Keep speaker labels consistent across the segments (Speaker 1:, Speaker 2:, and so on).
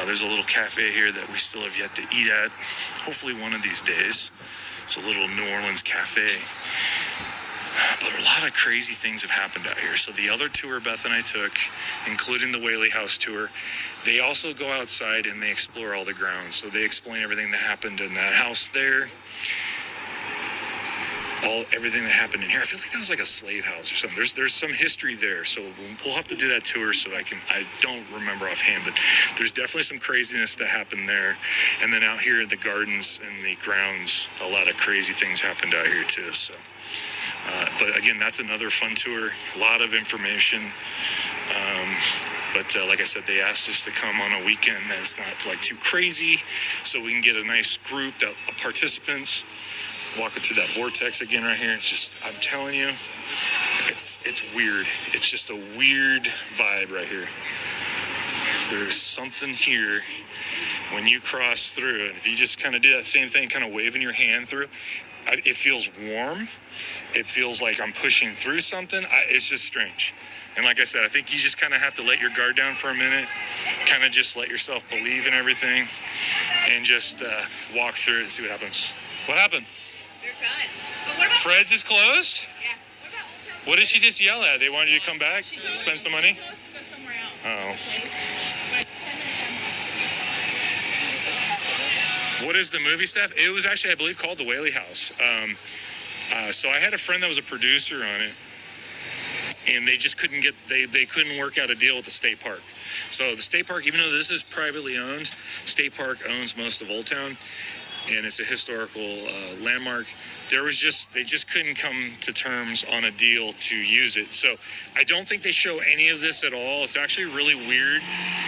Speaker 1: There's a little cafe here that we still have yet to eat at. Hopefully one of these days. It's a little New Orleans cafe. But a lot of crazy things have happened out here. So the other tour Beth and I took, including the Whaley House tour, they also go outside and they explore all the grounds. So they explain everything that happened in that house there. Everything that happened in here. I feel like that was like a slave house or something. There's some history there, so we'll have to do that tour. So I don't remember offhand, but there's definitely some craziness that happened there. And then out here at the gardens and the grounds, a lot of crazy things happened out here too. So, but again, that's another fun tour. A lot of information. But like I said, they asked us to come on a weekend that's not like too crazy, so we can get a nice group of participants. Walking through that vortex again right here. It's just, I'm telling you, it's weird. It's just a weird vibe right here. There's something here when you cross through, and if you just kind of do that same thing, kind of waving your hand through, it feels warm. It feels like I'm pushing through something. It's just strange. And like I said, I think you just kind of have to let your guard down for a minute, kind of just let yourself believe in everything, and just walk through it and see what happens. What happened?
Speaker 2: They're done. But what about
Speaker 1: Fred's is closed?
Speaker 2: Yeah. What about Old Town?
Speaker 1: What did she just yell at? They wanted you to come back? Spend some money?
Speaker 2: She wants to go somewhere else.
Speaker 1: Oh.
Speaker 2: Like 10 minutes.
Speaker 1: What is the movie stuff? It was actually, I believe, called the Whaley House. So I had a friend that was a producer on it, and they just couldn't they couldn't work out a deal with the state park. So the state park, even though this is privately owned, state park owns most of Old Town, and it's a historical landmark. They just couldn't come to terms on a deal to use it. So I don't think they show any of this at all. It's actually really weird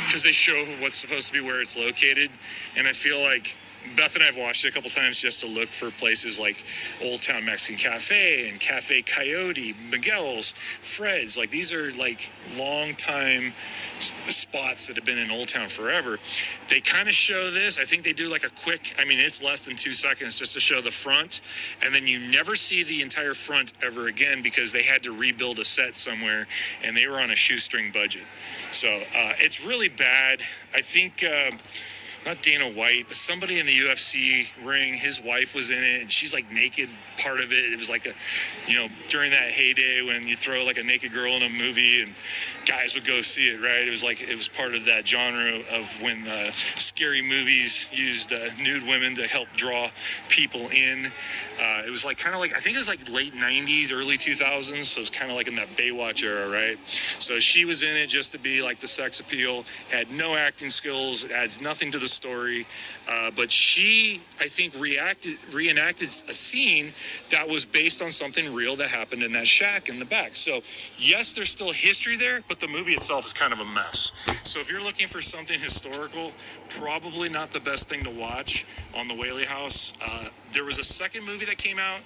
Speaker 1: because they show what's supposed to be where it's located. And I feel like Beth and I have watched it a couple times just to look for places like Old Town Mexican Cafe and Cafe Coyote, Miguel's, Fred's. Like, these are like long time spots that have been in Old Town forever. They kind of show this. I think they do like a quick, it's less than 2 seconds just to show the front. And then you never see the entire front ever again because they had to rebuild a set somewhere and they were on a shoestring budget. So it's really bad. I think... not Dana White, but somebody in the UFC ring, his wife was in it, and she's like naked part of it. It was like during that heyday when you throw like a naked girl in a movie and guys would go see it, right? It was part of that genre of when scary movies used nude women to help draw people in. It was like I think it was like late 90s, early 2000s, so it was kind of like in that Baywatch era, right? So she was in it just to be like the sex appeal, had no acting skills, adds nothing to the story, but she, I think, reenacted a scene that was based on something real that happened in that shack in the back. So yes, there's still history there, but the movie itself is kind of a mess. So if you're looking for something historical, probably not the best thing to watch on the Whaley House. There was a second movie that came out,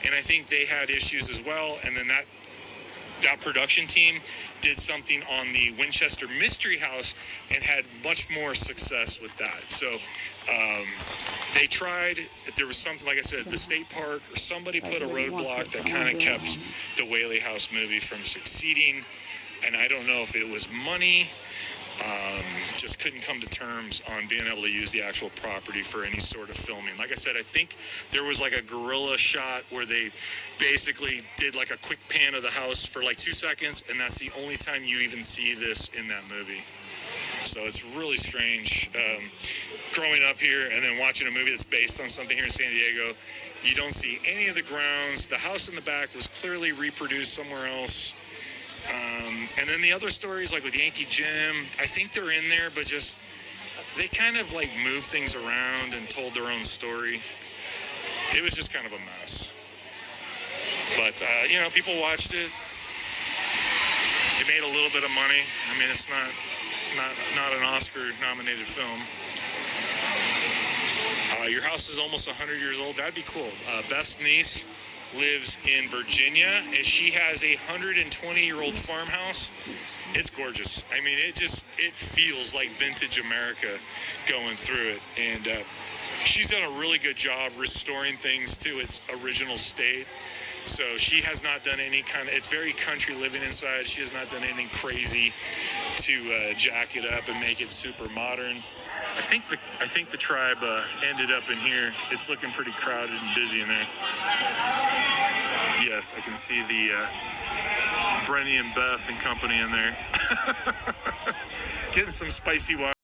Speaker 1: and I think they had issues as well, and then that production team did something on the Winchester Mystery House and had much more success with that. So they tried, there was something, like I said, the state park or somebody put a roadblock that kind of kept the Whaley House movie from succeeding. And I don't know if it was money, just couldn't come to terms on being able to use the actual property for any sort of filming. Like I said, I think there was like a guerrilla shot where they basically did like a quick pan of the house for like 2 seconds, and that's the only time you even see this in that movie. So it's really strange growing up here and then watching a movie that's based on something here in San Diego. You don't see any of the grounds. The house in the back was clearly reproduced somewhere else. And then the other stories, like with Yankee Jim, I think they're in there, but just they kind of like moved things around and told their own story. It was just kind of a mess. But, people watched it. It made a little bit of money. It's not an Oscar-nominated film. Your house is almost 100 years old. That'd be cool. Beth's niece lives in Virginia, and she has a 120-year-old farmhouse. It's gorgeous. It feels like vintage America going through it. And she's done a really good job restoring things to its original state. So she has not done any kind of. It's very country living inside. She has not done anything crazy to jack it up and make it super modern. I think the tribe ended up in here. It's looking pretty crowded and busy in there. Yes, I can see the Brenny and Beth and company in there. Getting some spicy water.